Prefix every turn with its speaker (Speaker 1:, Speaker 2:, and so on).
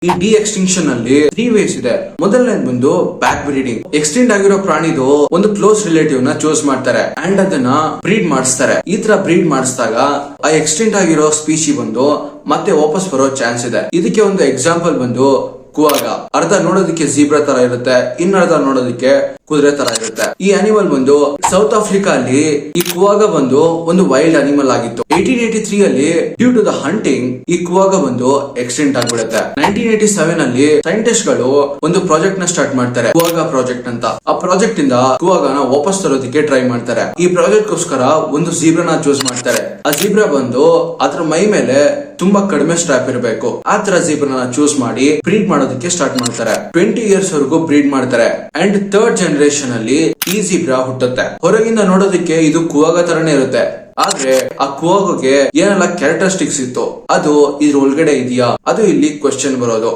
Speaker 1: ಈ D extinction ಅಲ್ಲಿ 3 ways ಇದೆ. ಮೊದಲನೇದು ಬಂದು ಬ್ಯಾಕ್ ಬ್ರೀಡಿಂಗ್. ಎಕ್ಸ್ಟೆಂಡ್ ಆಗಿರೋ ಪ್ರಾಣಿದು ಒಂದು ಕ್ಲೋಸ್ ರಿಲೇಟಿವ್ ನ ಚೂಸ್ ಮಾಡ್ತಾರೆ ಅಂಡ್ ಅದನ್ನ ಬ್ರೀಡ್ ಮಾಡಿಸ್ತಾರೆ. ಈ ತರ ಬ್ರೀಡ್ ಮಾಡಿಸಿದಾಗ ಆ ಎಕ್ಸ್ಟೆಂಡ್ ಆಗಿರೋ ಸ್ಪೀಶಿ ಬಂದು ಮತ್ತೆ ವಾಪಸ್ ಬರೋ ಚಾನ್ಸ್ ಇದೆ. ಇದಕ್ಕೆ ಒಂದು ಎಕ್ಸಾಂಪಲ್ ಬಂದು ಕುವಾಗ. ಅರ್ಧ ನೋಡೋದಕ್ಕೆ ಜೀಬ್ರಾ ತರ ಇರುತ್ತೆ, ಇನ್ನರ್ಧ ನೋಡೋದಕ್ಕೆ ಕುದುರೆ ತರ ಇರುತ್ತೆ. ಈ ಅನಿಮಲ್ ಬಂದು ಸೌತ್ ಆಫ್ರಿಕಾ ಅಲ್ಲಿ ಈ ಕುವಾಗ ಬಂದು ಒಂದು ವೈಲ್ಡ್ ಅನಿಮಲ್ ಆಗಿತ್ತು. 1883 ಅಲ್ಲಿ ಡ್ಯೂ ಟು ದ ಹಂಟಿಂಗ್ ಈ ಕುವಾಗ ಬಂದು ಎಕ್ಸ್ಟೆಂಟ್ ಆಗ್ಬಿಡುತ್ತೆ. 1987 ಅಲ್ಲಿ ಸೈಂಟಿಸ್ಟ್ ಗಳು ಒಂದು ಪ್ರಾಜೆಕ್ಟ್ ನ ಸ್ಟಾರ್ಟ್ ಮಾಡ್ತಾರೆ, ಕುವಾಗ ಪ್ರಾಜೆಕ್ಟ್ ಅಂತ. ಆ ಪ್ರಾಜೆಕ್ಟ್ ಇಂದ ಕುವಾಗನ ವಾಪಸ್ ತರೋದಕ್ಕೆ ಟ್ರೈ ಮಾಡ್ತಾರೆ. ಈ ಪ್ರಾಜೆಕ್ಟ್ ಗೋಸ್ಕರ ಒಂದು ಜೀಬ್ರಾನ ಚೂಸ್ ಮಾಡ್ತಾರೆ. ಆ ಜೀಬ್ರಾ ಬಂದು ಅದ್ರ ಮೈ ಮೇಲೆ ತುಂಬಾ ಕಡಿಮೆ ಸ್ಟ್ರಾಪ್ ಇರಬೇಕು. ಆ ತರ ಜೀಬ್ರಾನ ಚೂಸ್ ಮಾಡಿ ಬ್ರೀಡ್ ಮಾಡೋದಕ್ಕೆ ಸ್ಟಾರ್ಟ್ ಮಾಡ್ತಾರೆ. 20 ಇಯರ್ಸ್ ವರೆಗೂ ಬ್ರೀಡ್ ಮಾಡ್ತಾರೆ ಅಂಡ್ ಥರ್ಡ್ ಜನರೇಷನ್ ಅಲ್ಲಿ ಈ ಜೀಬ್ರಾ ಹುಟ್ಟುತ್ತೆ. ಹೊರಗಿಂದ ನೋಡೋದಕ್ಕೆ ಇದು ಕುವಾಗ ತರನೇ ಇರುತ್ತೆ, ಆದ್ರೆ ಆ ಕುವಾಗಗೆ ಏನೆಲ್ಲ ಕ್ಯಾರೆಕ್ಟರಿಸ್ಟಿಕ್ಸ್ ಇತ್ತು ಅದು ಇದ್ರ ಒಳಗಡೆ ಇದೆಯಾ, ಅದು ಇಲ್ಲಿ ಕ್ವೆಶ್ಚನ್ ಬರೋದು.